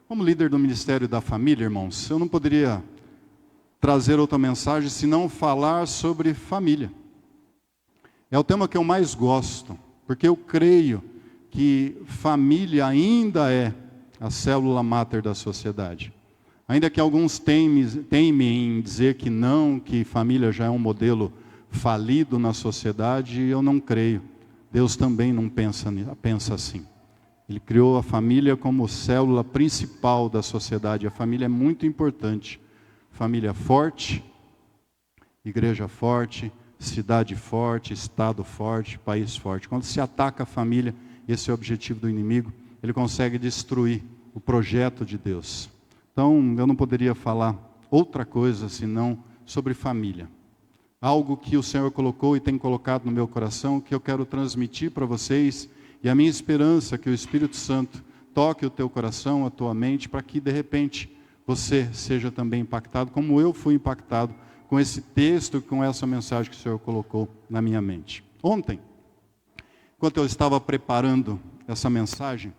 Como líder do Ministério da Família, irmãos, eu não poderia trazer outra mensagem senão falar sobre família. É o tema que eu mais gosto, porque eu creio que família ainda é a célula máter da sociedade. Ainda que alguns teimem em dizer que não, que família já é um modelo falido na sociedade, eu não creio. Deus também não pensa assim. Ele criou a família como célula principal da sociedade. A família é muito importante. Família forte, igreja forte, cidade forte, estado forte, país forte. Quando se ataca a família, esse é o objetivo do inimigo, ele consegue destruir o projeto de Deus. Então, eu não poderia falar outra coisa senão sobre família. Algo que o Senhor colocou e tem colocado no meu coração, que eu quero transmitir para vocês, e a minha esperança é que o Espírito Santo toque o teu coração, a tua mente, para que de repente você seja também impactado, como eu fui impactado com esse texto, com essa mensagem que o Senhor colocou na minha mente. Ontem, enquanto eu estava preparando essa mensagem,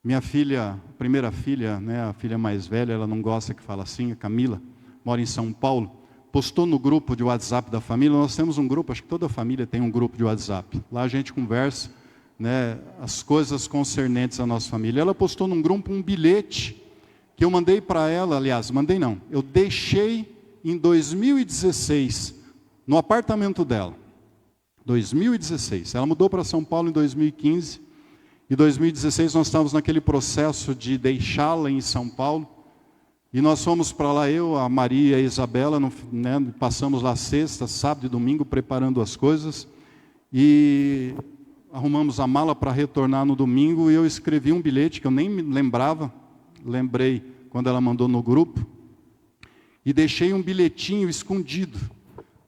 minha filha, a primeira filha, a filha mais velha, ela não gosta que fala assim, a Camila, mora em São Paulo, postou no grupo de WhatsApp da família. Nós temos um grupo, acho que toda família tem um grupo de WhatsApp. Lá a gente conversa, as coisas concernentes à nossa família. Ela postou num grupo um bilhete que eu mandei para ela, aliás, mandei não, eu deixei em 2016, no apartamento dela. 2016. Ela mudou para São Paulo em 2015. Em 2016 nós estávamos naquele processo de deixá-la em São Paulo. E nós fomos para lá, eu, a Maria e a Isabela, passamos lá sexta, sábado e domingo preparando as coisas. E arrumamos a mala para retornar no domingo. E eu escrevi um bilhete que eu nem me lembrava. Lembrei quando ela mandou no grupo. E deixei um bilhetinho escondido,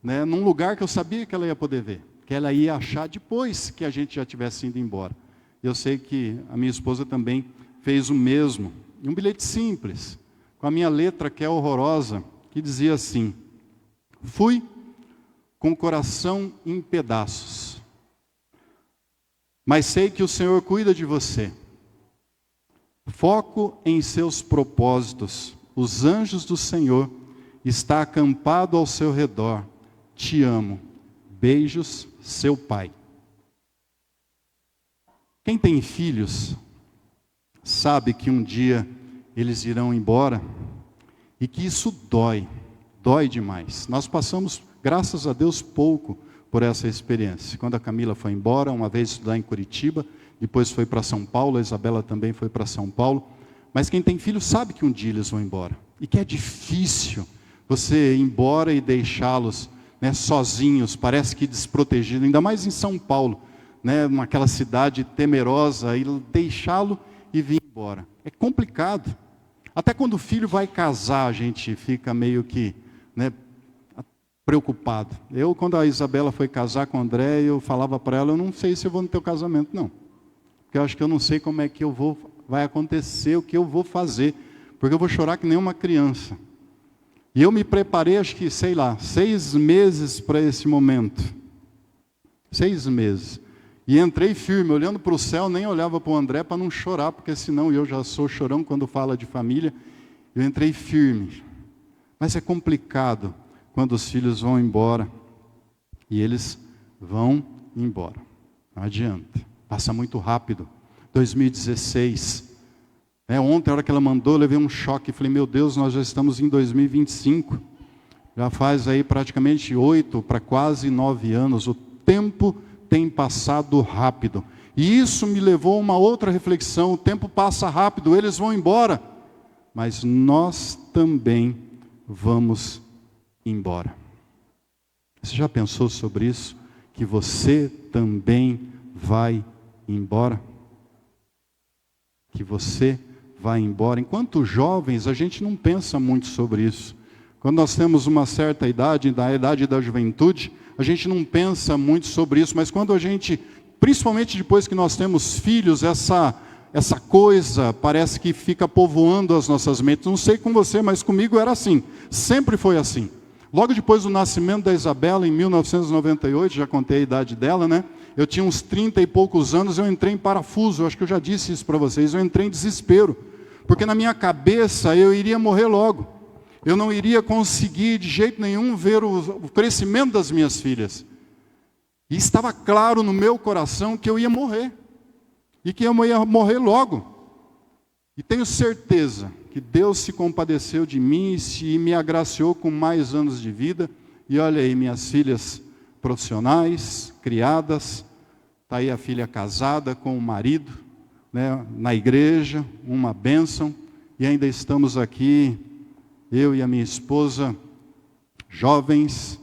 num lugar que eu sabia que ela ia poder ver. Que ela ia achar depois que a gente já tivesse ido embora. Eu sei que a minha esposa também fez o mesmo. Um bilhete simples, com a minha letra que é horrorosa, que dizia assim: fui com o coração em pedaços, mas sei que o Senhor cuida de você. Foco em seus propósitos. Os anjos do Senhor estão acampados ao seu redor. Te amo. Beijos, seu pai. Quem tem filhos sabe que um dia eles irão embora e que isso dói demais. Nós passamos, graças a Deus, pouco por essa experiência. Quando a Camila foi embora, uma vez estudar em Curitiba, depois foi para São Paulo, a Isabela também foi para São Paulo. Mas quem tem filhos sabe que um dia eles vão embora. E que é difícil você ir embora e deixá-los sozinhos, parece que desprotegidos, ainda mais em São Paulo. Naquela cidade temerosa, e deixá-lo e vir embora. É complicado. Até quando o filho vai casar, a gente fica meio que preocupado. Quando a Isabela foi casar com o André, eu falava para ela, eu não sei se eu vou no teu casamento, não. Porque eu acho que eu não sei como é que vai acontecer, o que eu vou fazer. Porque eu vou chorar que nem uma criança. E eu me preparei, acho que, 6 meses para esse momento. 6 meses. E entrei firme, olhando para o céu, nem olhava para o André para não chorar, porque senão eu já sou chorão quando fala de família. Eu entrei firme. Mas é complicado quando os filhos vão embora. E eles vão embora. Não adianta. Passa muito rápido. 2016. Ontem, a hora que ela mandou, eu levei um choque. Falei, meu Deus, nós já estamos em 2025. Já faz aí praticamente 8 para quase 9 anos. O tempo tem passado rápido. E isso me levou a uma outra reflexão. O tempo passa rápido, eles vão embora. Mas nós também vamos embora. Você já pensou sobre isso? Que você também vai embora? Que você vai embora. Enquanto jovens, a gente não pensa muito sobre isso. Quando nós temos uma certa idade, da idade da juventude, a gente não pensa muito sobre isso, mas quando a gente, principalmente depois que nós temos filhos, essa coisa parece que fica povoando as nossas mentes. Não sei com você, mas comigo era assim, sempre foi assim. Logo depois do nascimento da Isabela, em 1998, já contei a idade dela, eu tinha uns 30 e poucos anos, eu entrei em parafuso, eu acho que eu já disse isso para vocês, eu entrei em desespero, porque na minha cabeça eu iria morrer logo. Eu não iria conseguir de jeito nenhum ver o crescimento das minhas filhas. E estava claro no meu coração que eu ia morrer. E que eu ia morrer logo. E tenho certeza que Deus se compadeceu de mim e me agraciou com mais anos de vida. E olha aí, minhas filhas profissionais, criadas. Está aí a filha casada com o marido, né, na igreja, uma bênção. E ainda estamos aqui, eu e a minha esposa, jovens,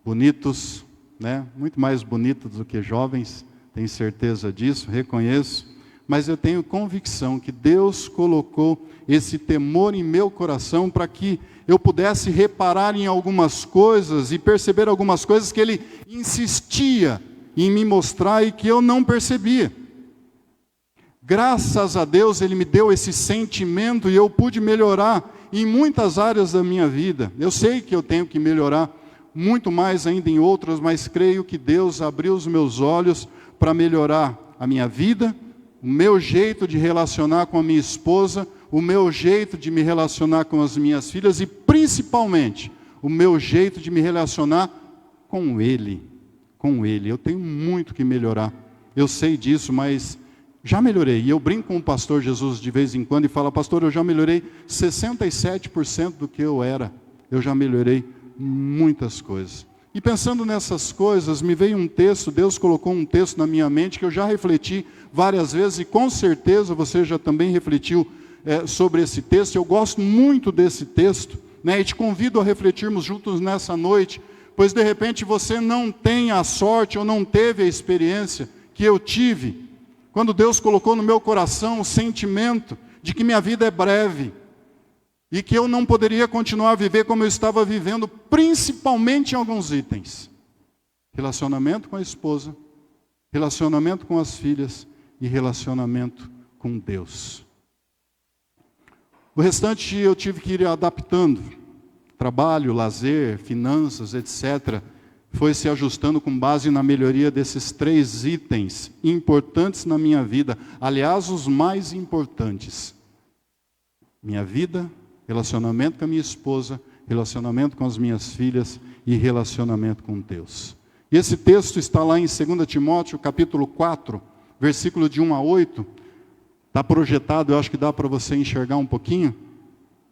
bonitos, né, muito mais bonitos do que jovens, tenho certeza disso, reconheço. Mas eu tenho convicção que Deus colocou esse temor em meu coração para que eu pudesse reparar em algumas coisas e perceber algumas coisas que Ele insistia em me mostrar e que eu não percebia. Graças a Deus Ele me deu esse sentimento e eu pude melhorar em muitas áreas da minha vida. Eu sei que eu tenho que melhorar muito mais ainda em outras, mas creio que Deus abriu os meus olhos para melhorar a minha vida, o meu jeito de relacionar com a minha esposa, o meu jeito de me relacionar com as minhas filhas e principalmente o meu jeito de me relacionar com Ele. Com Ele. Eu tenho muito que melhorar. Eu sei disso, mas já melhorei. E eu brinco com o pastor Jesus de vez em quando e falo, pastor, eu já melhorei 67% do que eu era. Eu já melhorei muitas coisas. E pensando nessas coisas, me veio um texto, Deus colocou um texto na minha mente que eu já refleti várias vezes e com certeza você já também refletiu sobre esse texto. Eu gosto muito desse texto, né, e te convido a refletirmos juntos nessa noite, pois de repente você não tem a sorte ou não teve a experiência que eu tive, quando Deus colocou no meu coração o sentimento de que minha vida é breve, e que eu não poderia continuar a viver como eu estava vivendo, principalmente em alguns itens. Relacionamento com a esposa, relacionamento com as filhas e relacionamento com Deus. O restante eu tive que ir adaptando. Trabalho, lazer, finanças, etc. Foi se ajustando com base na melhoria desses 3 itens importantes na minha vida. Aliás, os mais importantes. Minha vida, relacionamento com a minha esposa, relacionamento com as minhas filhas e relacionamento com Deus. E esse texto está lá em 2 Timóteo, capítulo 4, versículo de 1 a 8. Está projetado, eu acho que dá para você enxergar um pouquinho.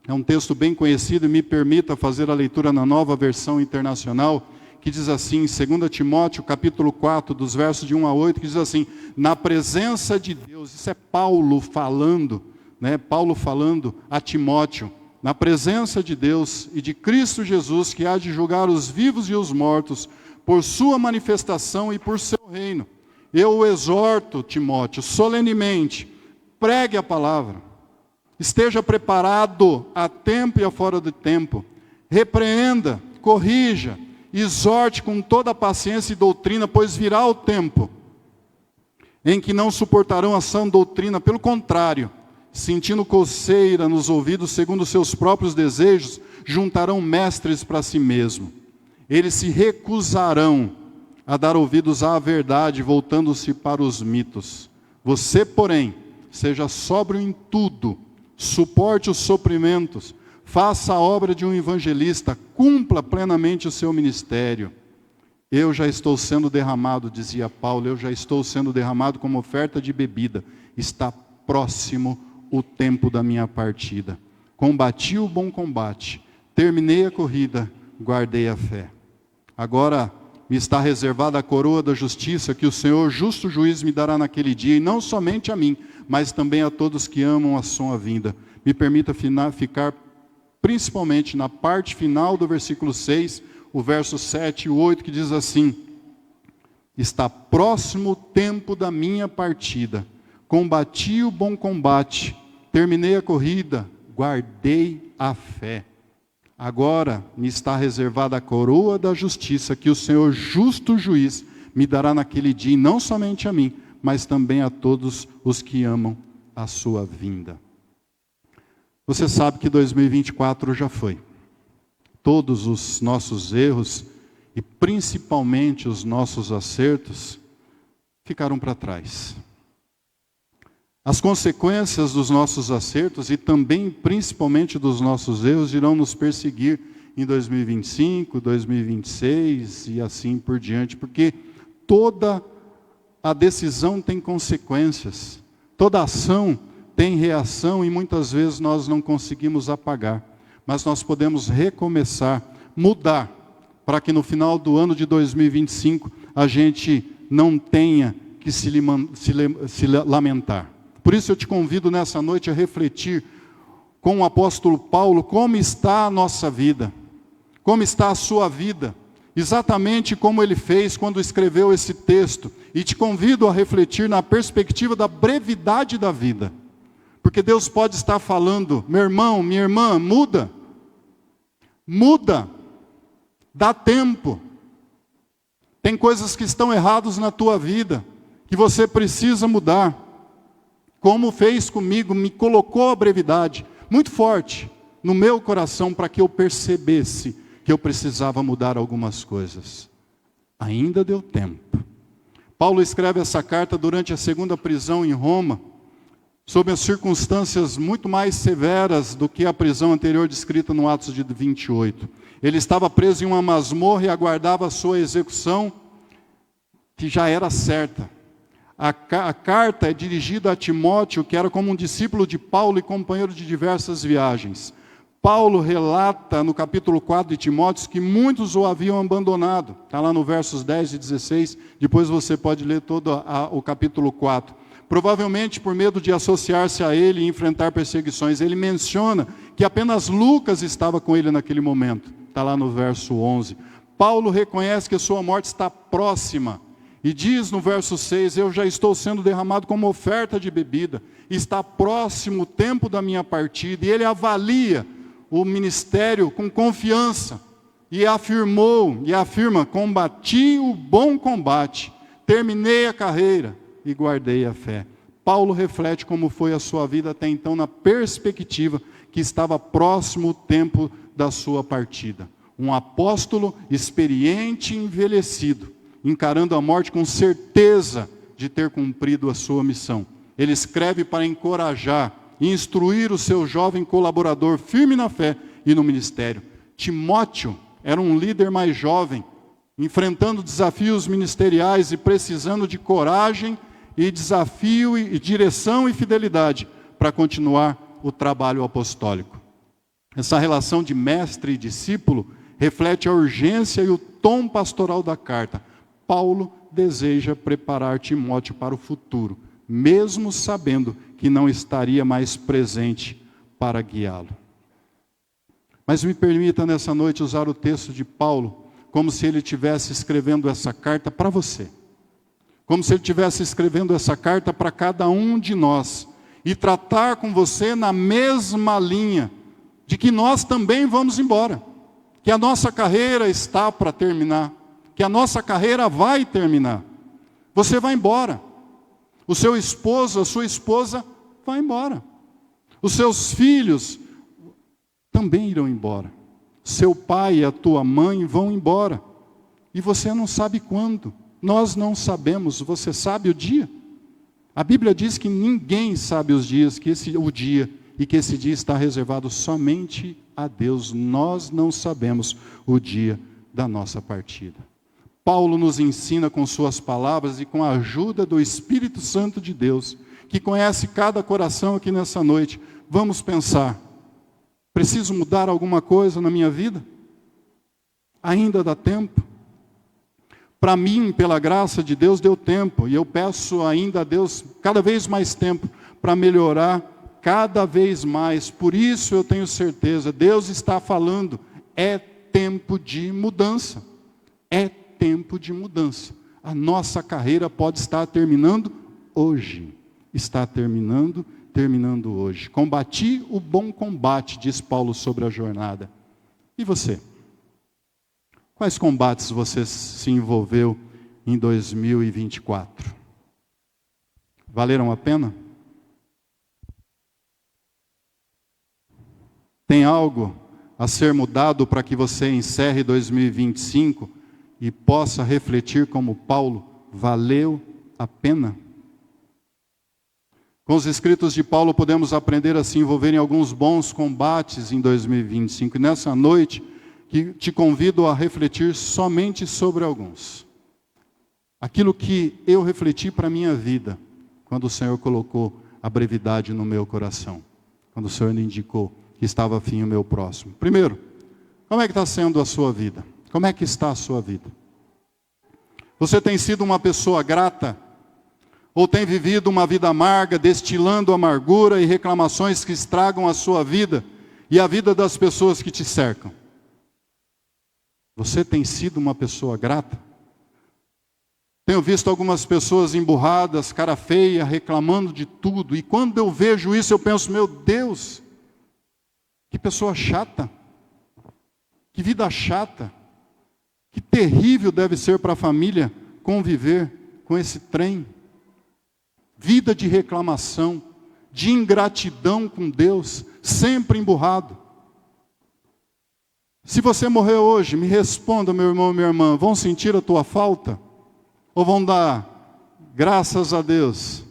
É um texto bem conhecido e me permita fazer a leitura na Nova Versão Internacional, que diz assim, em 2 Timóteo, capítulo 4, dos versos de 1 a 8, que diz assim, na presença de Deus, isso é Paulo falando, né? Paulo falando a Timóteo, na presença de Deus e de Cristo Jesus, que há de julgar os vivos e os mortos, por sua manifestação e por seu reino. Eu o exorto, Timóteo, solenemente, pregue a palavra, esteja preparado a tempo e a fora do tempo, repreenda, corrija, exorte com toda a paciência e doutrina, pois virá o tempo em que não suportarão a sã doutrina, pelo contrário, sentindo coceira nos ouvidos segundo seus próprios desejos, juntarão mestres para si mesmo. Eles se recusarão a dar ouvidos à verdade, voltando-se para os mitos. Você, porém, seja sóbrio em tudo, suporte os sofrimentos, faça a obra de um evangelista, cumpra plenamente o seu ministério. Eu já estou sendo derramado, dizia Paulo, eu já estou sendo derramado como oferta de bebida. Está próximo o tempo da minha partida. Combati o bom combate, terminei a corrida, guardei a fé. Agora me está reservada a coroa da justiça, que o Senhor, justo juiz, me dará naquele dia, e não somente a mim, mas também a todos que amam a sua vinda. Me permita ficar principalmente na parte final do versículo 6, o verso 7 e 8, que diz assim, está próximo o tempo da minha partida, combati o bom combate, terminei a corrida, guardei a fé. Agora me está reservada a coroa da justiça, que o Senhor, justo juiz, me dará naquele dia, e não somente a mim, mas também a todos os que amam a sua vinda. Você sabe que 2024 já foi. Todos os nossos erros, e principalmente os nossos acertos, ficaram para trás. As consequências dos nossos acertos e também, principalmente, dos nossos erros irão nos perseguir em 2025, 2026 e assim por diante, porque toda a decisão tem consequências, toda ação tem reação e muitas vezes nós não conseguimos apagar, mas nós podemos recomeçar, mudar, para que no final do ano de 2025 a gente não tenha que se lamentar. Por isso eu te convido nessa noite a refletir com o apóstolo Paulo como está a nossa vida, como está a sua vida, exatamente como ele fez quando escreveu esse texto. E te convido a refletir na perspectiva da brevidade da vida. Porque Deus pode estar falando, meu irmão, minha irmã, muda. Muda. Dá tempo. Tem coisas que estão erradas na tua vida, que você precisa mudar. Como fez comigo, me colocou a brevidade muito forte no meu coração para que eu percebesse que eu precisava mudar algumas coisas. Ainda deu tempo. Paulo escreve essa carta durante a segunda prisão em Roma, sob as circunstâncias muito mais severas do que a prisão anterior descrita no Atos de 28. Ele estava preso em uma masmorra e aguardava a sua execução, que já era certa. A carta é dirigida a Timóteo, que era como um discípulo de Paulo e companheiro de diversas viagens. Paulo relata no capítulo 4 de Timóteo que muitos o haviam abandonado. Está lá no versos 10 e 16. Depois você pode ler todo o capítulo 4. Provavelmente por medo de associar-se a ele e enfrentar perseguições. Ele menciona que apenas Lucas estava com ele naquele momento. Está lá no verso 11. Paulo reconhece que a sua morte está próxima. E diz no verso 6, eu já estou sendo derramado como oferta de bebida. Está próximo o tempo da minha partida. E ele avalia o ministério com confiança, e afirma, combati o bom combate, terminei a carreira e guardei a fé. Paulo reflete como foi a sua vida até então, na perspectiva que estava próximo o tempo da sua partida. Um apóstolo experiente e envelhecido, encarando a morte com certeza de ter cumprido a sua missão. Ele escreve para encorajar e instruir o seu jovem colaborador firme na fé e no ministério. Timóteo era um líder mais jovem, enfrentando desafios ministeriais e precisando de coragem e desafio e direção e fidelidade para continuar o trabalho apostólico. Essa relação de mestre e discípulo reflete a urgência e o tom pastoral da carta. Paulo deseja preparar Timóteo para o futuro, mesmo sabendo que não estaria mais presente para guiá-lo. Mas me permita nessa noite usar o texto de Paulo como se ele estivesse escrevendo essa carta para você. Como se ele estivesse escrevendo essa carta para cada um de nós. E tratar com você na mesma linha de que nós também vamos embora. Que a nossa carreira está para terminar. Que a nossa carreira vai terminar. Você vai embora. O seu esposo, a sua esposa, vai embora. Os seus filhos também irão embora. Seu pai e a tua mãe vão embora. E você não sabe quando. Nós não sabemos. Você sabe o dia? A Bíblia diz que ninguém sabe os dias, o dia, e que esse dia está reservado somente a Deus. Nós não sabemos o dia da nossa partida. Paulo nos ensina com suas palavras e com a ajuda do Espírito Santo de Deus, que conhece cada coração aqui nessa noite. Vamos pensar, preciso mudar alguma coisa na minha vida? Ainda dá tempo? Para mim, pela graça de Deus, deu tempo, e eu peço ainda a Deus cada vez mais tempo para melhorar cada vez mais. Por isso eu tenho certeza, Deus está falando, é tempo de mudança. É tempo de mudança. A nossa carreira pode estar terminando hoje. Está terminando hoje. Combati o bom combate, diz Paulo sobre a jornada. E você? Quais combates você se envolveu em 2024? Valeram a pena? Tem algo a ser mudado para que você encerre 2025 e possa refletir como Paulo, valeu a pena? Com os escritos de Paulo podemos aprender a se envolver em alguns bons combates em 2025. E nessa noite, que te convido a refletir somente sobre alguns. Aquilo que eu refleti para a minha vida, quando o Senhor colocou a brevidade no meu coração. Quando o Senhor me indicou que estava afim o meu próximo. Primeiro, como é que está sendo a sua vida? Como é que está a sua vida? Você tem sido uma pessoa grata? Ou tem vivido uma vida amarga, destilando amargura e reclamações que estragam a sua vida e a vida das pessoas que te cercam? Você tem sido uma pessoa grata? Tenho visto algumas pessoas emburradas, cara feia, reclamando de tudo. E quando eu vejo isso, eu penso, meu Deus, que pessoa chata. Que vida chata. Que terrível deve ser para a família conviver com esse trem. Vida de reclamação, de ingratidão com Deus, sempre emburrado. Se você morrer hoje, me responda, meu irmão e minha irmã, vão sentir a tua falta? Ou vão dar graças a Deus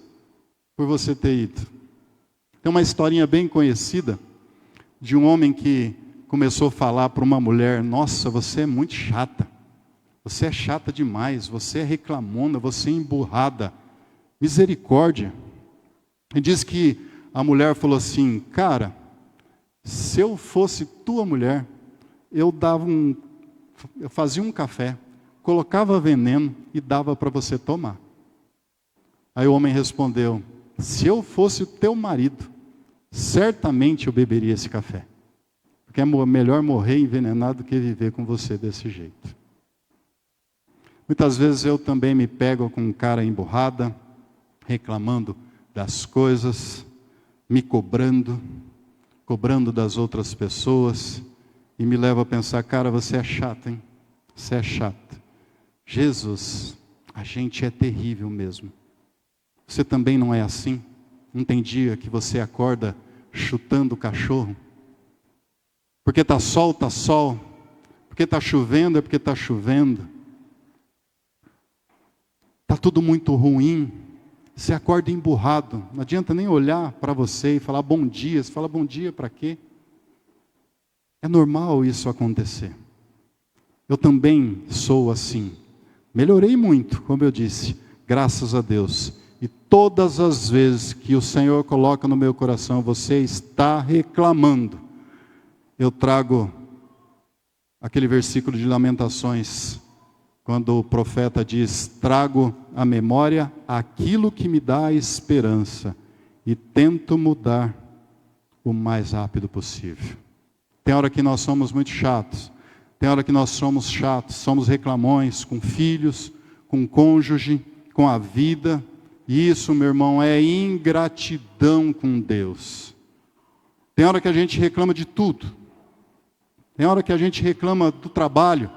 por você ter ido? Tem uma historinha bem conhecida de um homem que começou a falar para uma mulher, nossa, você é muito chata. Você é chata demais, você é reclamona, você é emburrada. Misericórdia. E diz que a mulher falou assim, cara, se eu fosse tua mulher, eu fazia um café, colocava veneno e dava para você tomar. Aí o homem respondeu, se eu fosse o teu marido, certamente eu beberia esse café. Porque é melhor morrer envenenado do que viver com você desse jeito. Muitas vezes eu também me pego com cara emburrada, reclamando das coisas, me cobrando das outras pessoas, e me leva a pensar, cara, você é chato, hein? Você é chato. Jesus, a gente é terrível mesmo. Você também não é assim? Não tem dia que você acorda chutando o cachorro? Porque está sol, está sol. Porque está chovendo, é porque está chovendo. Está tudo muito ruim. Você acorda emburrado. Não adianta nem olhar para você e falar bom dia. Você fala bom dia para quê? É normal isso acontecer. Eu também sou assim. Melhorei muito, como eu disse, graças a Deus. E todas as vezes que o Senhor coloca no meu coração, você está reclamando, eu trago aquele versículo de Lamentações, quando o profeta diz, trago à memória aquilo que me dá esperança e tento mudar o mais rápido possível. Tem hora que nós somos muito chatos, tem hora que nós somos chatos, somos reclamões com filhos, com cônjuge, com a vida. E isso, meu irmão, é ingratidão com Deus. Tem hora que a gente reclama de tudo. Tem hora que a gente reclama do trabalho,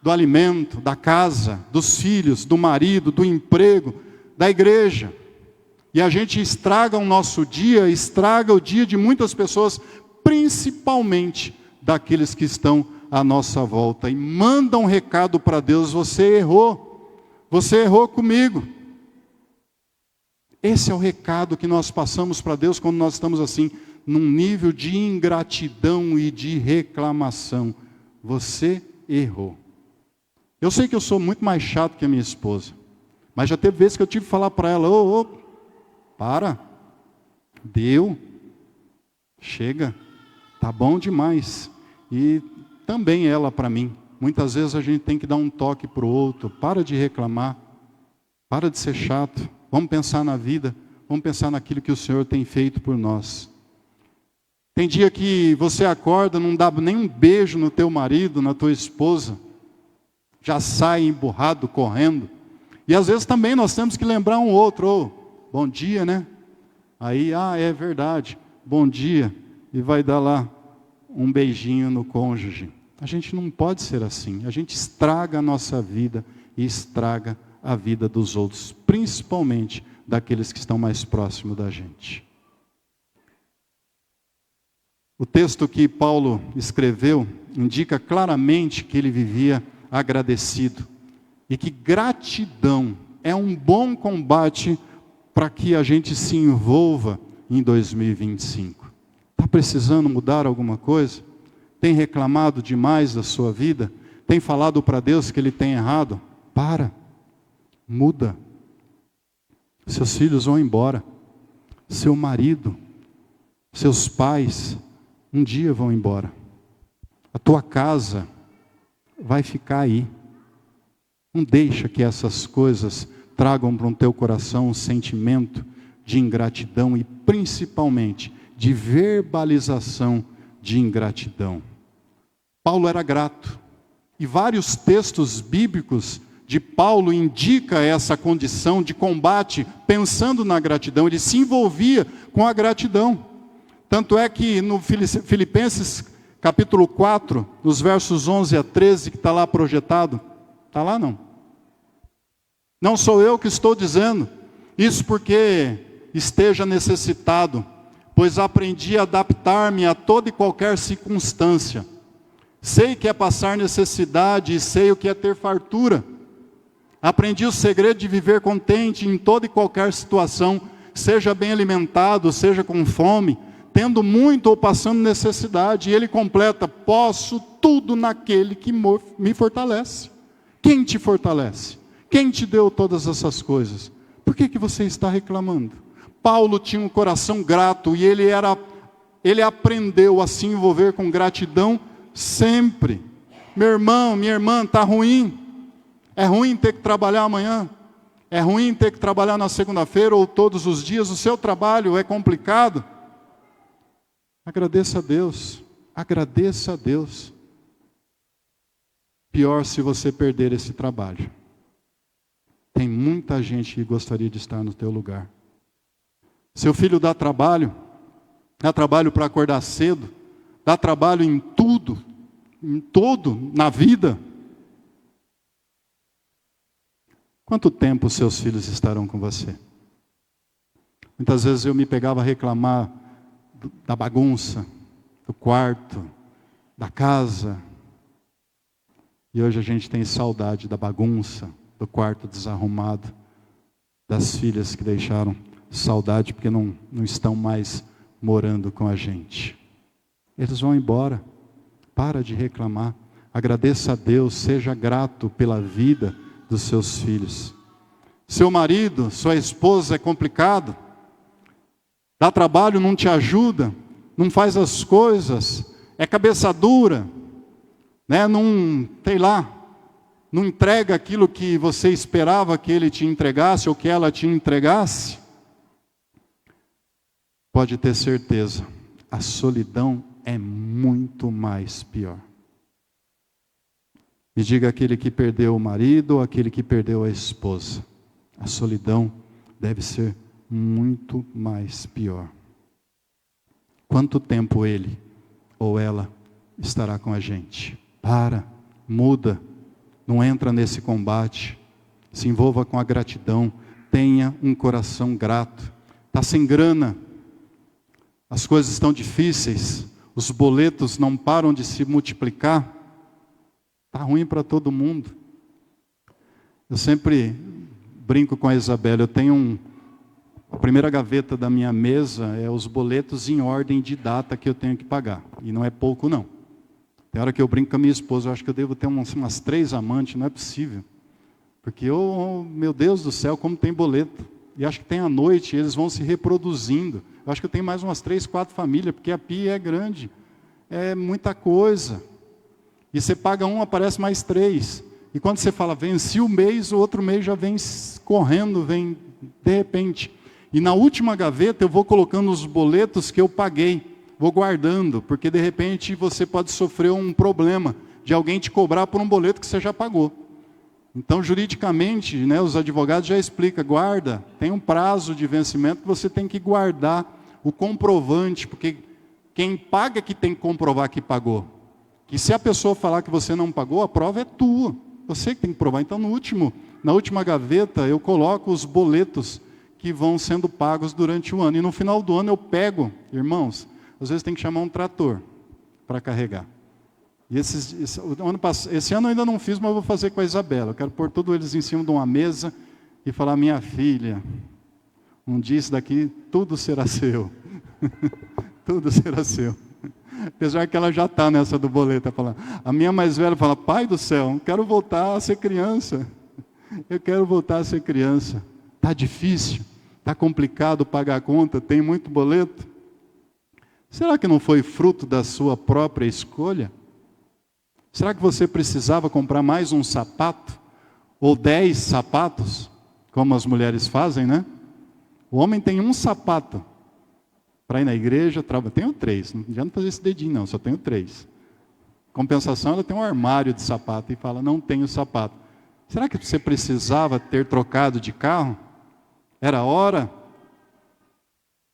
do alimento, da casa, dos filhos, do marido, do emprego, da igreja. E a gente estraga o nosso dia, estraga o dia de muitas pessoas, principalmente daqueles que estão à nossa volta. E manda um recado para Deus, você errou comigo. Esse é o recado que nós passamos para Deus quando nós estamos assim, num nível de ingratidão e de reclamação. Você errou. Eu sei que eu sou muito mais chato que a minha esposa, mas já teve vezes que eu tive que falar para ela, para, deu, chega, tá bom demais. E também ela para mim. Muitas vezes a gente tem que dar um toque para o outro, para de reclamar, para de ser chato. Vamos pensar na vida, vamos pensar naquilo que o Senhor tem feito por nós. Tem dia que você acorda, não dá nem um beijo no teu marido, na tua esposa, já sai emburrado, correndo. E às vezes também nós temos que lembrar um outro, bom dia, né? Aí, é verdade, bom dia, e vai dar lá um beijinho no cônjuge. A gente não pode ser assim, a gente estraga a nossa vida e estraga a vida dos outros, principalmente daqueles que estão mais próximos da gente. O texto que Paulo escreveu indica claramente que ele vivia agradecido e que gratidão é um bom combate para que a gente se envolva em 2025. Está precisando mudar alguma coisa? Tem reclamado demais da sua vida? Tem falado para Deus que Ele tem errado? Para, muda. Seus filhos vão embora. Seu marido, seus pais, um dia vão embora. A tua casa vai ficar aí. Não deixa que essas coisas tragam para o teu coração um sentimento de ingratidão e principalmente de verbalização de ingratidão. Paulo era grato. E vários textos bíblicos de Paulo indicam essa condição de combate pensando na gratidão. Ele se envolvia com a gratidão. Tanto é que no Filipenses capítulo 4, nos versos 11 a 13, que está lá projetado. Está lá não? Não sou eu que estou dizendo. Isso porque esteja necessitado, pois aprendi a adaptar-me a toda e qualquer circunstância. Sei que é passar necessidade e sei o que é ter fartura. Aprendi o segredo de viver contente em toda e qualquer situação, seja bem alimentado, seja com fome, tendo muito ou passando necessidade. E ele completa: posso tudo naquele que me fortalece. Quem te fortalece? Quem te deu todas essas coisas? Por que você está reclamando? Paulo tinha um coração grato e ele aprendeu a se envolver com gratidão sempre. Meu irmão, minha irmã, está ruim? É ruim ter que trabalhar amanhã? É ruim ter que trabalhar na segunda-feira ou todos os dias? O seu trabalho é complicado? Agradeça a Deus. Agradeça a Deus. Pior se você perder esse trabalho. Tem muita gente que gostaria de estar no teu lugar. Seu filho dá trabalho para acordar cedo, dá trabalho em tudo, em todo, na vida. Quanto tempo seus filhos estarão com você? Muitas vezes eu me pegava a reclamar da bagunça, do quarto, da casa. E hoje a gente tem saudade da bagunça, do quarto desarrumado, das filhas que deixaram saudade porque não estão mais morando com a gente. Eles vão embora. Para de reclamar. Agradeça a Deus, seja grato pela vida dos seus filhos. Seu marido, sua esposa é complicado, dá trabalho, não te ajuda, não faz as coisas, é cabeça dura, né? Não entrega aquilo que você esperava que ele te entregasse ou que ela te entregasse. Pode ter certeza, a solidão é muito mais pior. Me diga aquele que perdeu o marido ou aquele que perdeu a esposa. A solidão deve ser muito mais pior. Quanto tempo ele ou ela estará com a gente? Para, muda, não entra nesse combate. Se envolva com a gratidão. Tenha um coração grato. Está sem grana. As coisas estão difíceis. Os boletos não param de se multiplicar. Está ruim para todo mundo. Eu sempre brinco com a Isabela. Eu tenho a primeira gaveta da minha mesa é os boletos em ordem de data que eu tenho que pagar. E não é pouco não. Tem hora que eu brinco com a minha esposa. Eu acho que eu devo ter umas 3 amantes. Não é possível. Porque meu Deus do céu, como tem boleto. E acho que tem à noite, eles vão se reproduzindo. Eu acho que eu tenho mais umas 3, 4 famílias, porque a pia é grande. É muita coisa. E você paga um, aparece mais 3. E quando você fala, venci o mês, o outro mês já vem correndo, vem de repente. E na última gaveta eu vou colocando os boletos que eu paguei. Vou guardando, porque de repente você pode sofrer um problema de alguém te cobrar por um boleto que você já pagou. Então, juridicamente, né, os advogados já explicam, guarda, tem um prazo de vencimento que você tem que guardar o comprovante, porque quem paga que tem que comprovar que pagou. Que se a pessoa falar que você não pagou, a prova é tua. Você que tem que provar. Então, na última gaveta, eu coloco os boletos que vão sendo pagos durante o ano. E no final do ano eu pego, irmãos, às vezes tem que chamar um trator para carregar. E esse ano eu ainda não fiz, mas eu vou fazer com a Isabela. Eu quero pôr todos eles em cima de uma mesa e falar, minha filha, Um dia isso daqui, tudo será seu. Tudo será seu. Apesar que ela já está nessa do boleto. Falando. A minha mais velha fala, pai do céu, eu quero voltar a ser criança. Eu quero voltar a ser criança. Está difícil, está complicado pagar a conta, tem muito boleto. Será que não foi fruto da sua própria escolha? Será que você precisava comprar mais um sapato? Ou 10 sapatos? Como as mulheres fazem, né? O homem tem um sapato. Para ir na igreja, tenho 3. Não adianta fazer esse dedinho não, só tenho 3. Compensação, ela tem um armário de sapato e fala, não tenho sapato. Será que você precisava ter trocado de carro? Era hora?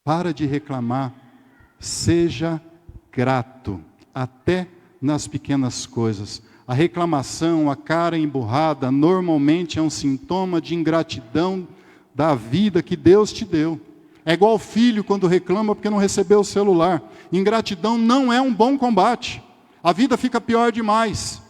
Para de reclamar. Seja grato, até nas pequenas coisas. A reclamação, a cara emburrada, normalmente é um sintoma de ingratidão da vida que Deus te deu. É igual filho quando reclama porque não recebeu o celular. Ingratidão não é um bom combate. A vida fica pior demais.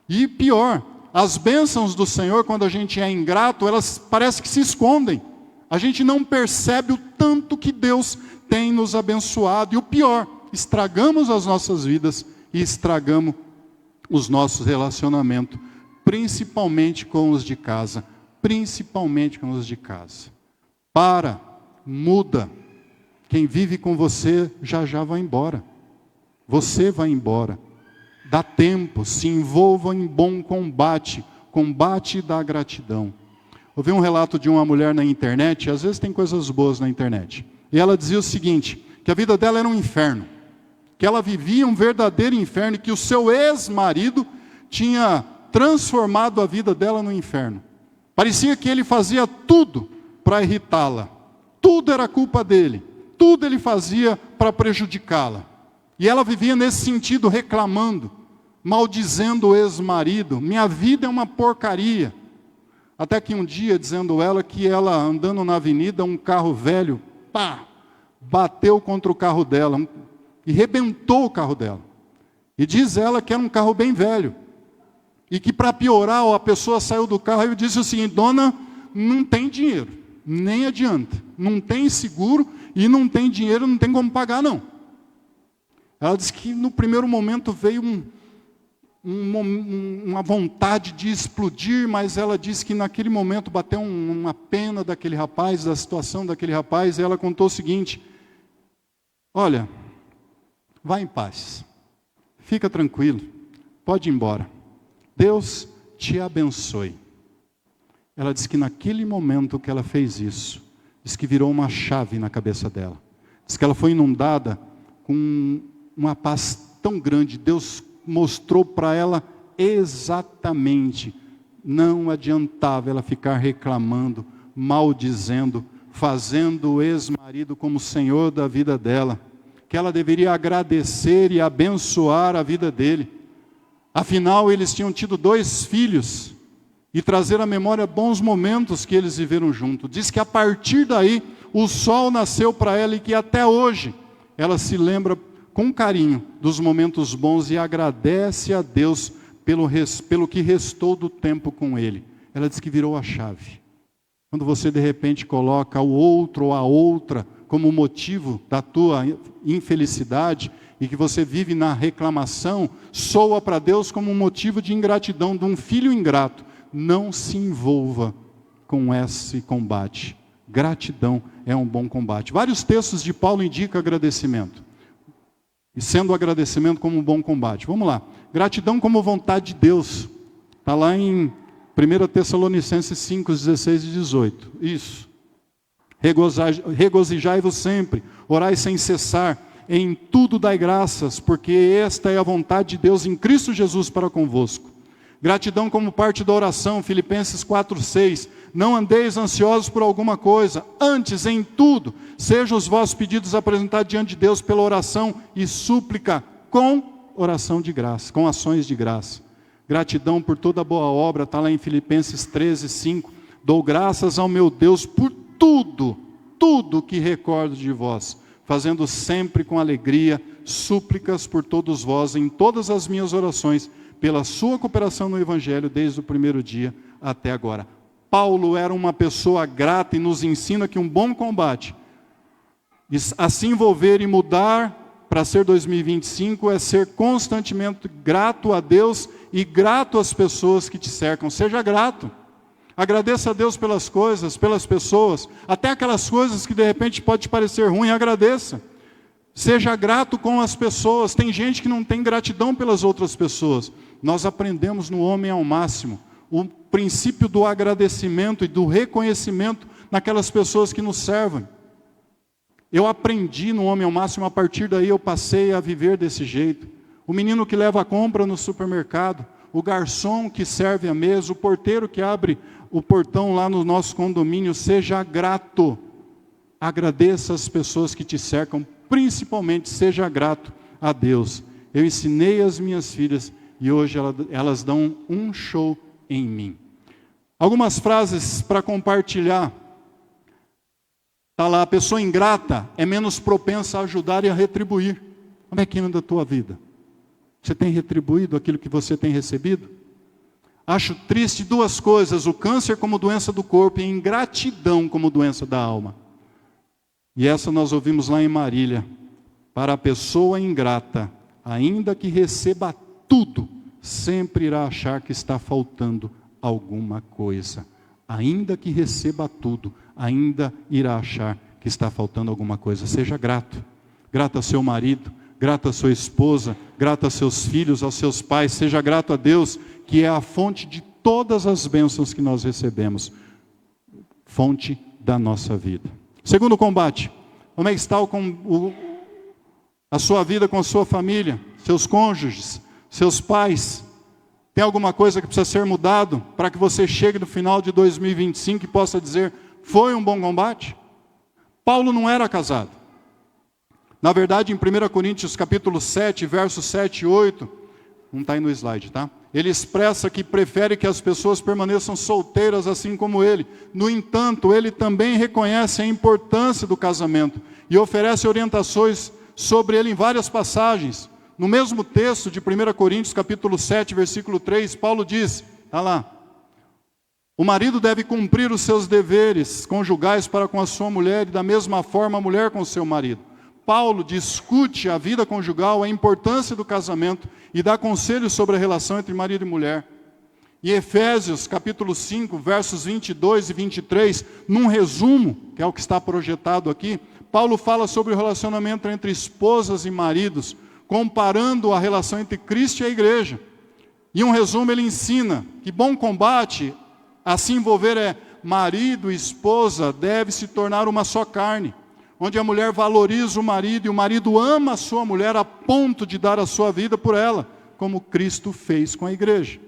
E pior, as bênçãos do Senhor, quando a gente é ingrato, elas parecem que se escondem. A gente não percebe o tanto que Deus tem nos abençoado. E o pior, estragamos as nossas vidas e estragamos os nossos relacionamentos, principalmente com os de casa. Principalmente com os de casa. Muda. Quem vive com você já já vai embora. Você vai embora. Dá tempo, se envolva em bom combate. Combate da gratidão. Eu vi um relato de uma mulher na internet, às vezes tem coisas boas na internet. E ela dizia o seguinte, que a vida dela era um inferno. Que ela vivia um verdadeiro inferno, que o seu ex-marido tinha transformado a vida dela no inferno. Parecia que ele fazia tudo para irritá-la. Tudo era culpa dele. Tudo ele fazia para prejudicá-la. E ela vivia nesse sentido, reclamando, maldizendo o ex-marido. Minha vida é uma porcaria. Até que um dia, dizendo ela que ela, andando na avenida, um carro velho, bateu contra o carro dela e rebentou o carro dela. E diz ela que era um carro bem velho. E que para piorar, a pessoa saiu do carro e disse o seguinte, dona, não tem dinheiro, nem adianta. Não tem seguro e não tem dinheiro, não tem como pagar não. Ela disse que no primeiro momento veio uma vontade de explodir, mas ela disse que naquele momento bateu uma pena daquele rapaz, da situação daquele rapaz, e ela contou o seguinte, olha, vá em paz, fica tranquilo, pode ir embora, Deus te abençoe. Ela disse que naquele momento que ela fez isso, diz que virou uma chave na cabeça dela, diz que ela foi inundada com uma paz tão grande, Deus mostrou para ela exatamente, não adiantava ela ficar reclamando, maldizendo, fazendo o ex-marido como senhor da vida dela, que ela deveria agradecer e abençoar a vida dele. Afinal, eles tinham tido 2 filhos e trazer à memória bons momentos que eles viveram juntos. Diz que a partir daí, o sol nasceu para ela e que até hoje ela se lembra com carinho dos momentos bons e agradece a Deus pelo que restou do tempo com Ele. Ela diz que virou a chave. Quando você de repente coloca o outro ou a outra como motivo da tua infelicidade e que você vive na reclamação, soa para Deus como um motivo de ingratidão, de um filho ingrato. Não se envolva com esse combate. Gratidão é um bom combate. Vários textos de Paulo indicam agradecimento. E sendo o agradecimento como um bom combate. Vamos lá. Gratidão como vontade de Deus. Está lá em 1 Tessalonicenses 5, 16 e 18. Isso. Regozijai-vos sempre, orai sem cessar, em tudo dai graças, porque esta é a vontade de Deus em Cristo Jesus para convosco. Gratidão como parte da oração, Filipenses 4, 6. Não andeis ansiosos por alguma coisa, antes em tudo, sejam os vossos pedidos apresentados diante de Deus pela oração e súplica, com oração de graça, com ações de graça. Gratidão por toda boa obra, está lá em Filipenses 13, 5. Dou graças ao meu Deus por tudo que recordo de vós, fazendo sempre com alegria, súplicas por todos vós, em todas as minhas orações, pela sua cooperação no Evangelho, desde o primeiro dia até agora. Paulo era uma pessoa grata e nos ensina que um bom combate, a se envolver e mudar para ser 2025, é ser constantemente grato a Deus e grato às pessoas que te cercam. Seja grato. Agradeça a Deus pelas coisas, pelas pessoas, até aquelas coisas que de repente pode te parecer ruim, agradeça. Seja grato com as pessoas. Tem gente que não tem gratidão pelas outras pessoas. Nós aprendemos no Homem ao Máximo o princípio do agradecimento e do reconhecimento naquelas pessoas que nos servem. Eu aprendi no Homem ao Máximo, a partir daí eu passei a viver desse jeito. O menino que leva a compra no supermercado, o garçom que serve a mesa, o porteiro que abre o portão lá no nosso condomínio, seja grato. Agradeça as pessoas que te cercam, principalmente seja grato a Deus. Eu ensinei as minhas filhas e hoje elas dão um show em mim. Algumas frases para compartilhar. Está lá, a pessoa ingrata é menos propensa a ajudar e a retribuir. Como é que anda a tua vida? Você tem retribuído aquilo que você tem recebido? Acho triste duas coisas: o câncer como doença do corpo e a ingratidão como doença da alma. E essa nós ouvimos lá em Marília. Para a pessoa ingrata, ainda que receba tudo, sempre irá achar que está faltando alguma coisa. Ainda que receba tudo, ainda irá achar que está faltando alguma coisa. Seja grato. Grato ao seu marido, grato à sua esposa, grato aos seus filhos, aos seus pais. Seja grato a Deus, que é a fonte de todas as bênçãos que nós recebemos. Fonte da nossa vida. Segundo combate. Como é que está a sua vida com a sua família, seus cônjuges, seus pais? Tem alguma coisa que precisa ser mudado para que você chegue no final de 2025 e possa dizer, foi um bom combate? Paulo não era casado. Na verdade, em 1 Coríntios capítulo 7, versos 7 e 8, não está aí no slide, tá? Ele expressa que prefere que as pessoas permaneçam solteiras assim como ele. No entanto, ele também reconhece a importância do casamento e oferece orientações sobre ele em várias passagens. No mesmo texto de 1 Coríntios, capítulo 7, versículo 3, Paulo diz, está lá, o marido deve cumprir os seus deveres conjugais para com a sua mulher e da mesma forma a mulher com o seu marido. Paulo discute a vida conjugal, a importância do casamento e dá conselhos sobre a relação entre marido e mulher. Em Efésios, capítulo 5, versos 22 e 23, num resumo, que é o que está projetado aqui, Paulo fala sobre o relacionamento entre esposas e maridos, comparando a relação entre Cristo e a igreja. Em um resumo ele ensina que bom combate a se envolver é marido e esposa deve se tornar uma só carne, onde a mulher valoriza o marido e o marido ama a sua mulher a ponto de dar a sua vida por ela, como Cristo fez com a igreja.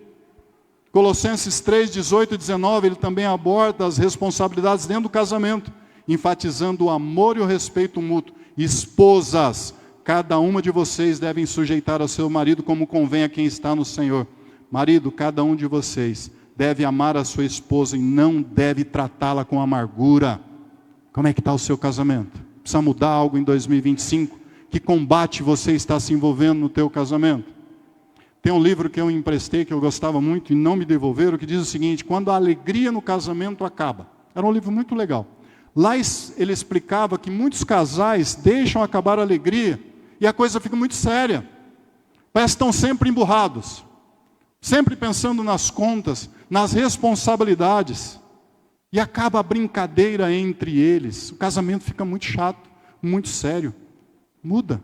Colossenses 3, 18 e 19, ele também aborda as responsabilidades dentro do casamento, enfatizando o amor e o respeito mútuo. Esposas, cada uma de vocês devem sujeitar ao seu marido como convém a quem está no Senhor. Marido, cada um de vocês deve amar a sua esposa e não deve tratá-la com amargura. Como é que está o seu casamento? Precisa mudar algo em 2025? Que combate você está se envolvendo no teu casamento? Tem um livro que eu emprestei, que eu gostava muito e não me devolveram, que diz o seguinte, quando a alegria no casamento acaba. Era um livro muito legal. Lá ele explicava que muitos casais deixam acabar a alegria e a coisa fica muito séria. Parece que estão sempre emburrados, sempre pensando nas contas, nas responsabilidades. E acaba a brincadeira entre eles. O casamento fica muito chato, muito sério. Muda.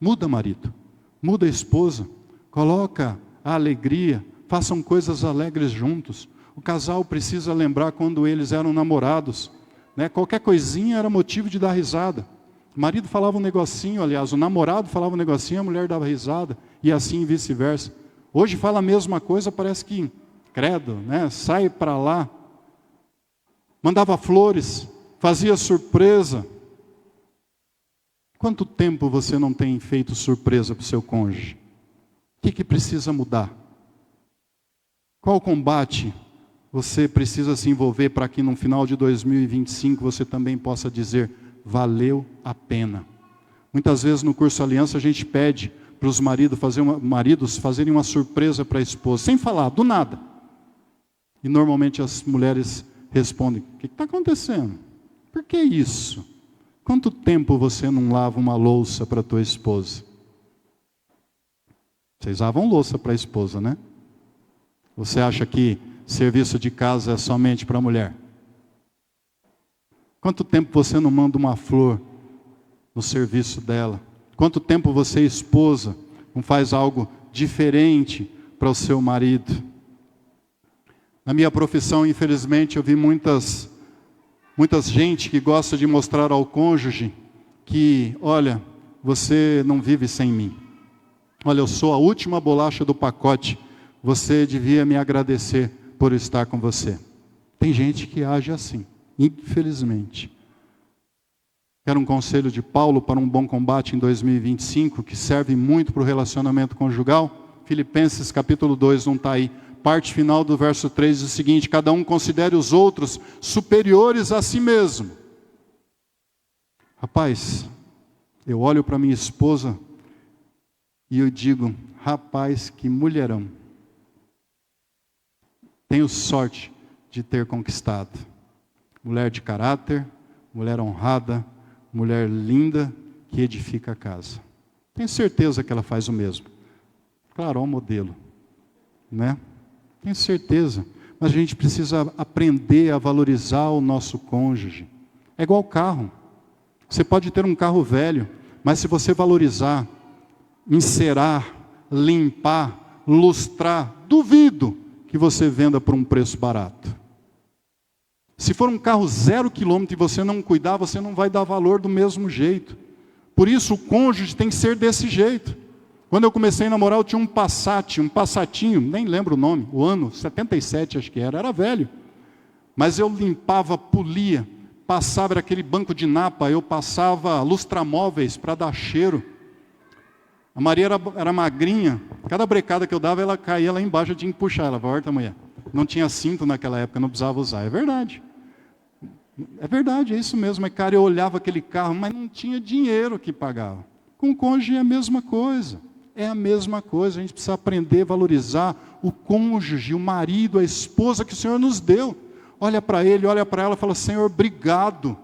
Muda, marido. Muda a esposa. Coloca a alegria. Façam coisas alegres juntos. O casal precisa lembrar quando eles eram namorados. Né? Qualquer coisinha era motivo de dar risada. O marido falava um negocinho, aliás, o namorado falava um negocinho, a mulher dava risada. E assim vice-versa. Hoje fala a mesma coisa, parece que, credo, né? Sai para lá. Mandava flores, fazia surpresa. Quanto tempo você não tem feito surpresa para o seu cônjuge? O que precisa mudar? Qual combate você precisa se envolver para que no final de 2025 você também possa dizer, valeu a pena? Muitas vezes no curso Aliança a gente pede para os maridos fazerem uma surpresa para a esposa, sem falar, do nada. E normalmente as mulheres respondem: o que está acontecendo? Por que isso? Quanto tempo você não lava uma louça para a tua esposa? Vocês lavam louça para a esposa, né? Você acha que serviço de casa é somente para a mulher? Quanto tempo você não manda uma flor no serviço dela? Quanto tempo você, esposa, não faz algo diferente para o seu marido? Na minha profissão, infelizmente, eu vi muitas gente que gosta de mostrar ao cônjuge que, olha, você não vive sem mim. Olha, eu sou a última bolacha do pacote, você devia me agradecer por estar com você. Tem gente que age assim, infelizmente. Quero um conselho de Paulo para um bom combate em 2025, que serve muito para o relacionamento conjugal. Filipenses capítulo 2, não está aí. Parte final do verso 3 diz o seguinte: cada um considere os outros superiores a si mesmo. Rapaz, eu olho para minha esposa e eu digo: rapaz, que mulherão. Tenho sorte de ter conquistado. Mulher de caráter, mulher honrada, mulher linda, que edifica a casa. Tenho certeza que ela faz o mesmo. Claro, ao modelo, né? Tenho certeza. Mas a gente precisa aprender a valorizar o nosso cônjuge. É igual carro. Você pode ter um carro velho, mas se você valorizar, encerar, limpar, lustrar, duvido que você venda por um preço barato. Se for um carro 0 quilômetro e você não cuidar, você não vai dar valor do mesmo jeito. Por isso o cônjuge tem que ser desse jeito. Quando eu comecei a namorar, eu tinha um Passatinho, nem lembro o nome, o ano, 77 acho que era velho. Mas eu limpava, polia, passava, era aquele banco de napa, eu passava lustramóveis para dar cheiro. A Maria era magrinha, cada brecada que eu dava, ela caía lá embaixo, eu tinha que puxar ela, volta mulher. Não tinha cinto naquela época, não precisava usar, é verdade. É verdade, é isso mesmo, mas cara, eu olhava aquele carro, mas não tinha dinheiro que pagava. Com o cônjuge é a mesma coisa. É a mesma coisa, a gente precisa aprender a valorizar o cônjuge, o marido, a esposa que o Senhor nos deu. Olha para ele, olha para ela e fala: Senhor, obrigado.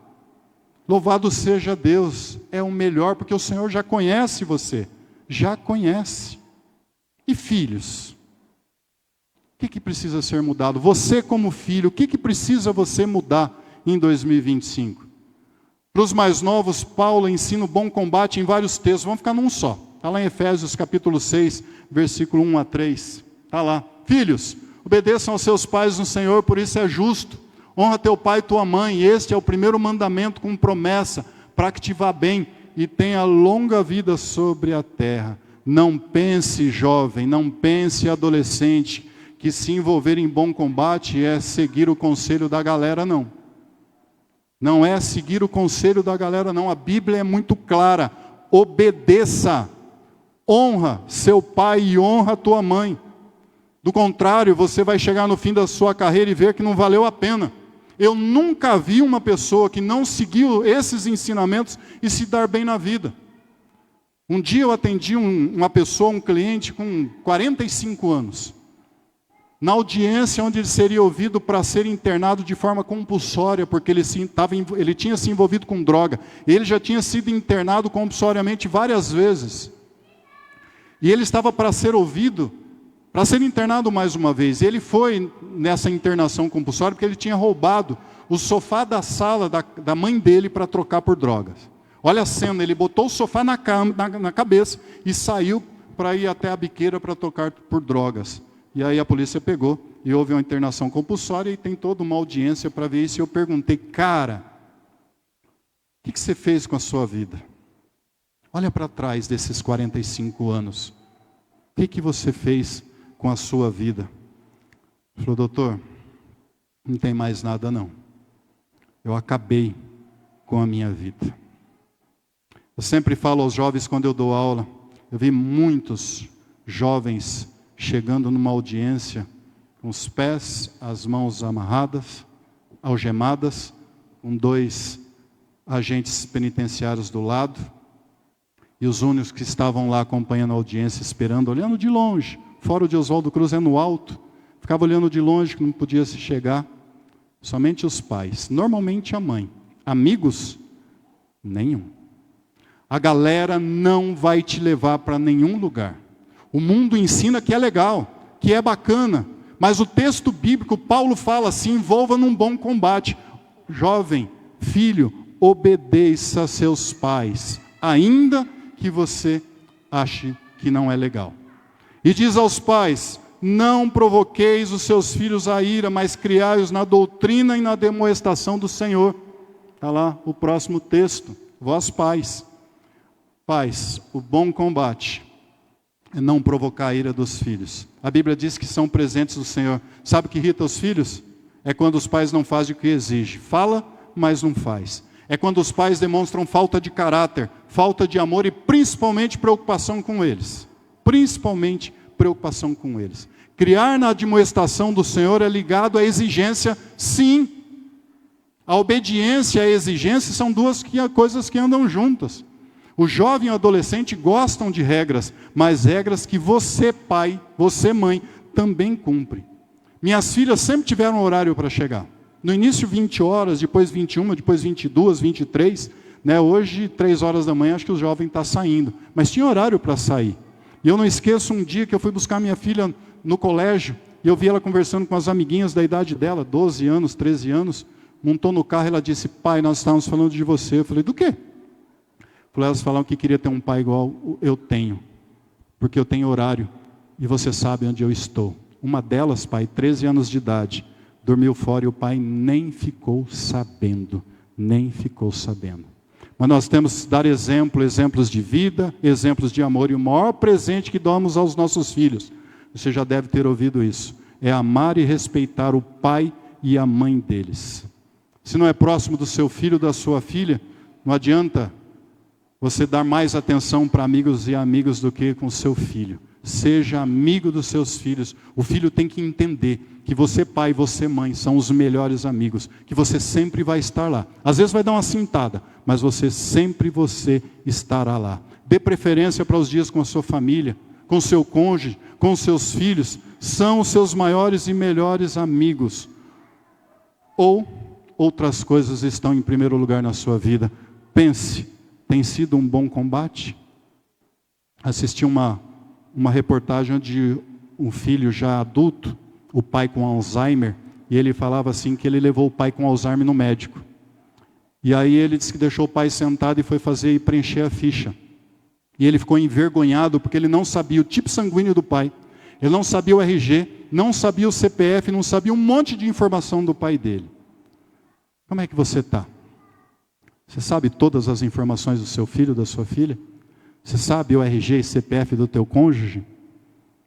Louvado seja Deus, é o melhor, porque o Senhor já conhece você. Já conhece. E filhos? O que precisa ser mudado? Você como filho, o que precisa você mudar em 2025? Para os mais novos, Paulo ensina o bom combate em vários textos. Vamos ficar num só. Está lá em Efésios capítulo 6, versículo 1 a 3. Está lá. Filhos, obedeçam aos seus pais no Senhor, por isso é justo. Honra teu pai e tua mãe. Este é o primeiro mandamento com promessa, para que te vá bem e tenha longa vida sobre a terra. Não pense, jovem, não pense, adolescente, que se envolver em bom combate é seguir o conselho da galera, não. Não é seguir o conselho da galera, não. A Bíblia é muito clara. Obedeça. Honra seu pai e honra tua mãe. Do contrário, você vai chegar no fim da sua carreira e ver que não valeu a pena. Eu nunca vi uma pessoa que não seguiu esses ensinamentos e se dar bem na vida. Um dia eu atendi uma pessoa, um cliente com 45 anos. Na audiência onde ele seria ouvido para ser internado de forma compulsória, porque ele tinha se envolvido com droga. Ele já tinha sido internado compulsoriamente várias vezes. E ele estava para ser ouvido, para ser internado mais uma vez. Ele foi nessa internação compulsória porque ele tinha roubado o sofá da sala da mãe dele para trocar por drogas. Olha a cena, ele botou o sofá na cabeça e saiu para ir até a biqueira para trocar por drogas. E aí a polícia pegou e houve uma internação compulsória e tem toda uma audiência para ver isso. E eu perguntei: cara, o que você fez com a sua vida? Olha para trás desses 45 anos. O que você fez com a sua vida? Ele falou: doutor, não tem mais nada não. Eu acabei com a minha vida. Eu sempre falo aos jovens quando eu dou aula, eu vi muitos jovens chegando numa audiência com os pés, as mãos amarradas, algemadas, com 2 agentes penitenciários do lado, e os únicos que estavam lá acompanhando a audiência, esperando, olhando de longe. Fora o de Oswaldo Cruz é no alto, ficava olhando de longe que não podia se chegar. Somente os pais, normalmente a mãe. Amigos? Nenhum. A galera não vai te levar para nenhum lugar. O mundo ensina que é legal, que é bacana, mas o texto bíblico, Paulo fala, se envolva num bom combate. Jovem, filho, obedeça a seus pais, ainda que você ache que não é legal. E diz aos pais, não provoqueis os seus filhos a ira, mas criai-os na doutrina e na demoestação do Senhor. Está lá o próximo texto. Vós pais. Pais, o bom combate é não provocar a ira dos filhos. A Bíblia diz que são presentes do Senhor. Sabe o que irrita os filhos? É quando os pais não fazem o que exige. Fala, mas não faz. É quando os pais demonstram falta de caráter, falta de amor e principalmente preocupação com eles. Principalmente preocupação com eles. Criar na admoestação do Senhor é ligado à exigência, sim. A obediência e a exigência são duas coisas que andam juntas. O jovem e o adolescente gostam de regras, mas regras que você, pai, você, mãe, também cumpre. Minhas filhas sempre tiveram um horário para chegar. No início 20 horas, depois 21, depois 22, 23. Hoje, 3 horas da manhã, acho que o jovem está saindo. Mas tinha horário para sair. E eu não esqueço um dia que eu fui buscar minha filha no colégio, e eu vi ela conversando com as amiguinhas da idade dela, 12 anos, 13 anos, montou no carro e ela disse, pai, nós estávamos falando de você. Eu falei, do quê? Elas falaram que queria ter um pai igual eu tenho, porque eu tenho horário, e você sabe onde eu estou. Uma delas, pai, 13 anos de idade, dormiu fora e o pai nem ficou sabendo, Mas nós temos que dar exemplos de vida, exemplos de amor, e o maior presente que damos aos nossos filhos, você já deve ter ouvido isso, é amar e respeitar o pai e a mãe deles. Se não é próximo do seu filho, da sua filha, não adianta você dar mais atenção para amigos e amigos do que com o seu filho. Seja amigo dos seus filhos. O filho tem que entender que você pai e você mãe são os melhores amigos, que você sempre vai estar lá. Às vezes vai dar uma cintada, mas sempre você estará lá. Dê preferência para os dias com a sua família, com o seu cônjuge, com os seus filhos. São os seus maiores e melhores amigos. Ou outras coisas estão em primeiro lugar na sua vida. Pense, tem sido um bom combate? Assisti uma reportagem de um filho já adulto, o pai com Alzheimer, e ele falava assim que ele levou o pai com Alzheimer no médico. E aí ele disse que deixou o pai sentado e foi fazer e preencher a ficha. E ele ficou envergonhado porque ele não sabia o tipo sanguíneo do pai, ele não sabia o RG, não sabia o CPF, não sabia um monte de informação do pai dele. Como é que você está? Você sabe todas as informações do seu filho, da sua filha? Você sabe o RG e CPF do teu cônjuge?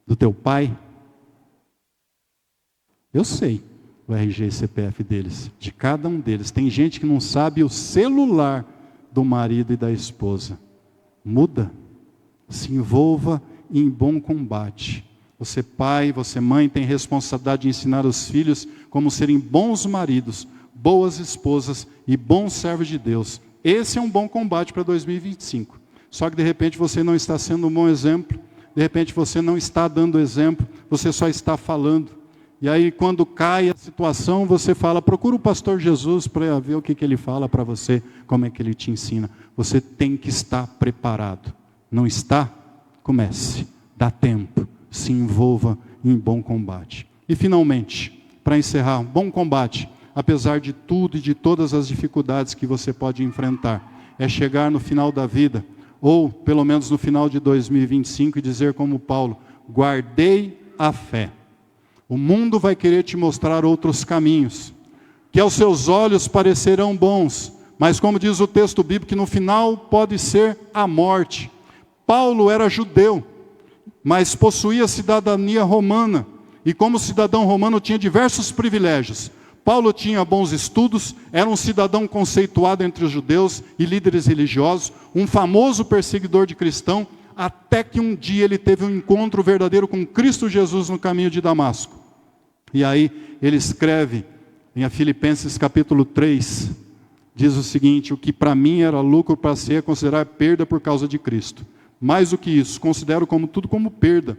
Do teu pai? Eu sei o RG e CPF deles, de cada um deles. Tem gente que não sabe o celular do marido e da esposa. Muda. Se envolva em bom combate. Você pai, você mãe, tem responsabilidade de ensinar os filhos como serem bons maridos, boas esposas e bons servos de Deus. Esse é um bom combate para 2025. Só que de repente você não está sendo um bom exemplo, de repente você não está dando exemplo, você só está falando. E aí quando cai a situação, você fala, procura o pastor Jesus para ver o que ele fala para você, como é que ele te ensina. Você tem que estar preparado. Não está? Comece, dá tempo, se envolva em bom combate. E finalmente, para encerrar, bom combate, apesar de tudo e de todas as dificuldades que você pode enfrentar, é chegar no final da vida, ou pelo menos no final de 2025 e dizer como Paulo, guardei a fé. O mundo vai querer te mostrar outros caminhos, que aos seus olhos parecerão bons, mas como diz o texto bíblico, que no final pode ser a morte. Paulo era judeu, mas possuía cidadania romana, e como cidadão romano tinha diversos privilégios. Paulo tinha bons estudos, era um cidadão conceituado entre os judeus e líderes religiosos, um famoso perseguidor de cristão, até que um dia ele teve um encontro verdadeiro com Cristo Jesus no caminho de Damasco. E aí ele escreve em Filipenses capítulo 3, diz o seguinte, o que para mim era lucro, para si é considerar perda por causa de Cristo. Mais do que isso, considero tudo como perda,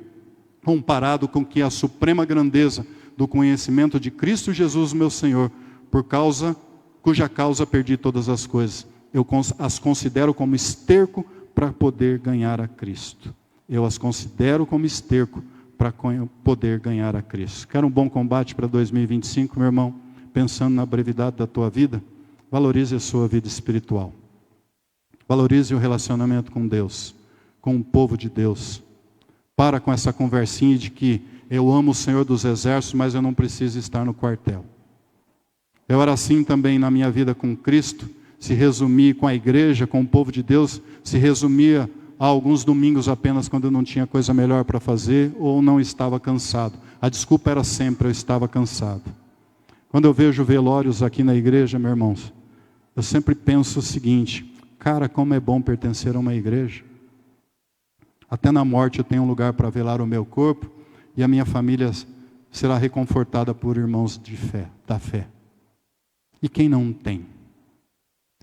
comparado com que a suprema grandeza do conhecimento de Cristo Jesus, meu Senhor, cuja causa perdi todas as coisas. Eu as considero como esterco para poder ganhar a Cristo. Eu as considero como esterco para poder ganhar a Cristo. Quer um bom combate para 2025, meu irmão? Pensando na brevidade da tua vida, valorize a sua vida espiritual. Valorize o relacionamento com Deus, com o povo de Deus. Para com essa conversinha de que eu amo o Senhor dos Exércitos, mas eu não preciso estar no quartel. Eu era assim também na minha vida com Cristo, se resumia com a igreja, com o povo de Deus, se resumia a alguns domingos apenas quando eu não tinha coisa melhor para fazer ou não estava cansado. A desculpa era sempre, eu estava cansado. Quando eu vejo velórios aqui na igreja, meus irmãos, eu sempre penso o seguinte: cara, como é bom pertencer a uma igreja. Até na morte eu tenho um lugar para velar o meu corpo e a minha família será reconfortada por irmãos de fé, da fé. E quem não tem?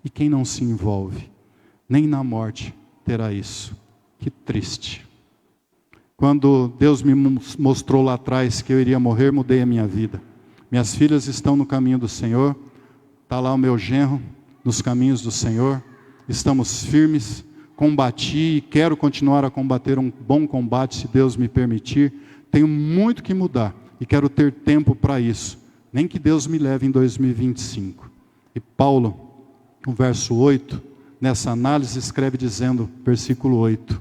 E quem não se envolve? Nem na morte terá isso. Que triste. Quando Deus me mostrou lá atrás que eu iria morrer, mudei a minha vida. Minhas filhas estão no caminho do Senhor. Está lá o meu genro nos caminhos do Senhor. Estamos firmes. Combati e quero continuar a combater um bom combate, se Deus me permitir. Tenho muito que mudar e quero ter tempo para isso. Nem que Deus me leve em 2025. E Paulo, no verso 8, nessa análise escreve dizendo, versículo 8.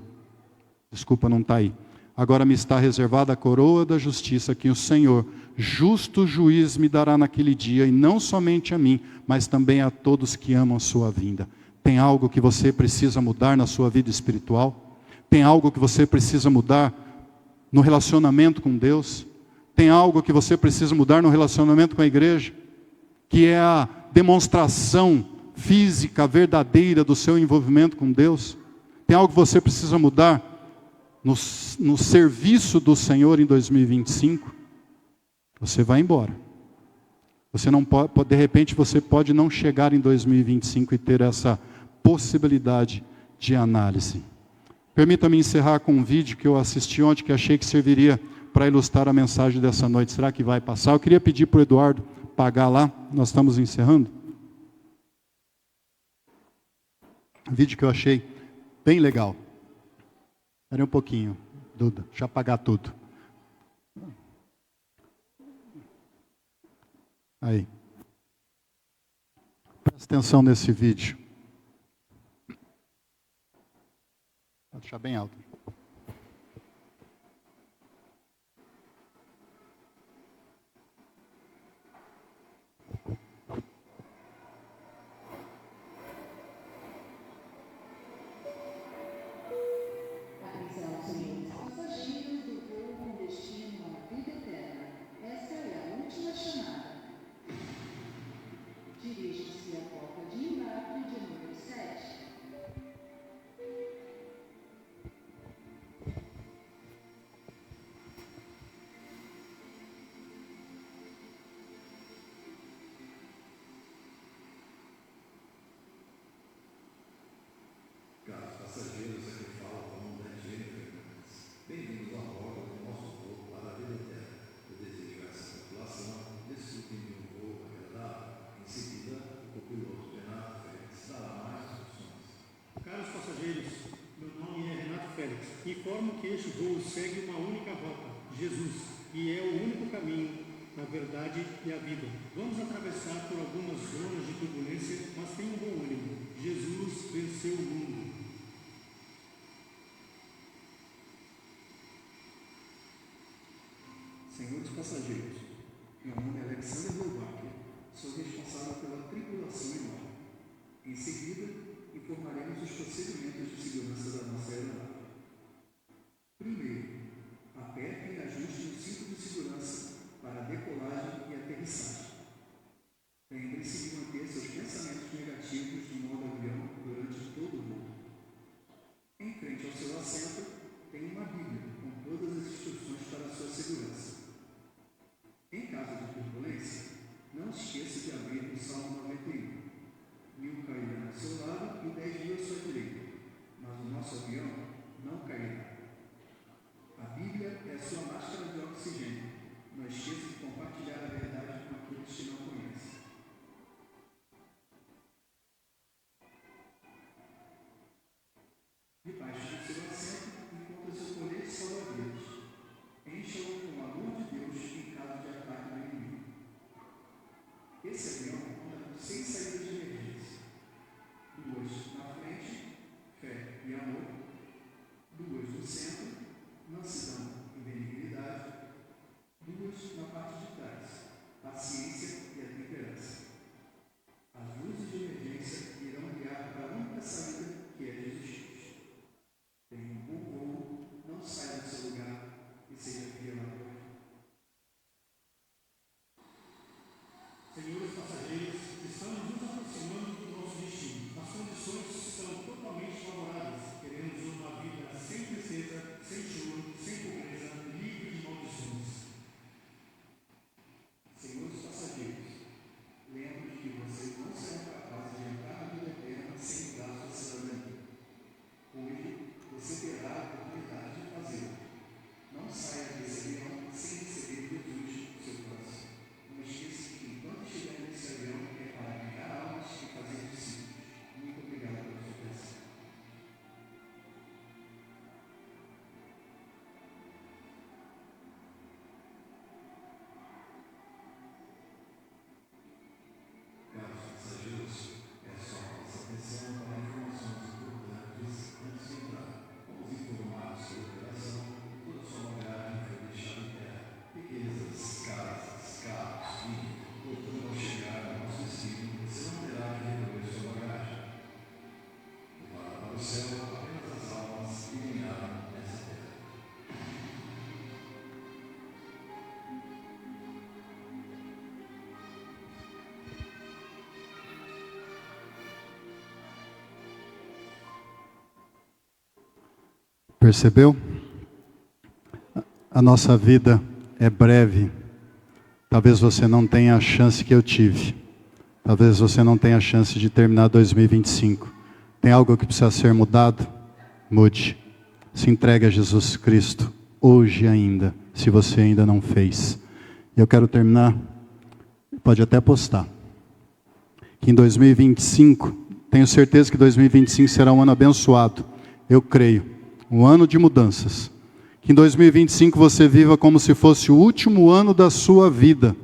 Desculpa, não está aí. Agora me está reservada a coroa da justiça que o Senhor, justo juiz, me dará naquele dia, e não somente a mim, mas também a todos que amam a sua vinda. Tem algo que você precisa mudar na sua vida espiritual? Tem algo que você precisa mudar no relacionamento com Deus? Tem algo que você precisa mudar no relacionamento com a igreja? Que é a demonstração física, verdadeira do seu envolvimento com Deus? Tem algo que você precisa mudar no serviço do Senhor em 2025? Você vai embora. Você não pode, de repente você pode não chegar em 2025 e ter essa possibilidade de análise. Permita-me encerrar com um vídeo que eu assisti ontem, que achei que serviria para ilustrar a mensagem dessa noite. Será que vai passar? Eu queria pedir para o Eduardo pagar lá, nós estamos encerrando. Um vídeo que eu achei bem legal. Espera um pouquinho, Duda, deixa eu apagar tudo. Aí. Presta atenção nesse vídeo. Vou deixar bem alto. Atenção, senhores passageiros do voo com destino à vida eterna. Esta é a última chamada. Dirija-se à porta de embarque de número 7. Caros passageiros, aqui fala o comandante Jennifer. Bem-vindos a bordo do nosso voo para a vida eterna. Eu desejo a essa população desfrutem de um voo agradável. Em seguida, o copiloto Renato Félix dará mais instruções. Caros passageiros, meu nome é Renato Félix. Informo que este voo segue uma única rota, Jesus, e é o único caminho, a verdade e a vida. Vamos atravessar por algumas zonas de turbulência, mas tenham bom ânimo. Jesus venceu o mundo. Senhores passageiros, meu nome é Alexander Wolbach. Sou responsável pela tripulação e nome. Em seguida, informaremos os procedimentos de segurança da nossa aeronave. Primeiro, apertem e ajustem o cinto de segurança para a decolagem e aterrissagem. Lembre-se de manter seus pensamentos negativos no modo avião durante todo o voo. Em frente ao seu assento, tem uma Bíblia com todas as instruções para a sua segurança. Em caso de turbulência, não se esqueça de abrir o Salmo 91. 1000 cairão ao seu lado e 10.000 à sua direita, mas o nosso avião Percebeu? A nossa vida é breve. Talvez você não tenha a chance que eu tive. Talvez você não tenha a chance de terminar 2025. Tem algo que precisa ser mudado? Mude. Se entregue a Jesus Cristo hoje ainda, se você ainda não fez. E eu quero terminar, pode até postar, que em 2025, tenho certeza que 2025 será um ano abençoado. Eu creio, um ano de mudanças. Que em 2025 você viva como se fosse o último ano da sua vida.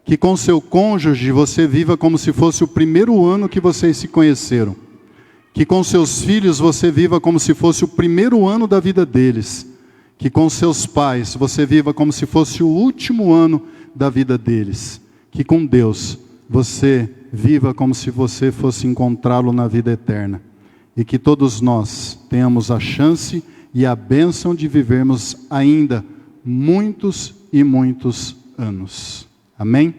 Que com seu cônjuge você viva como se fosse o primeiro ano que vocês se conheceram. Que com seus filhos você viva como se fosse o primeiro ano da vida deles. Que com seus pais você viva como se fosse o último ano da vida deles. Que com Deus você viva como se você fosse encontrá-lo na vida eterna. E que todos nós tenhamos a chance e a bênção de vivermos ainda muitos e muitos anos. Amém?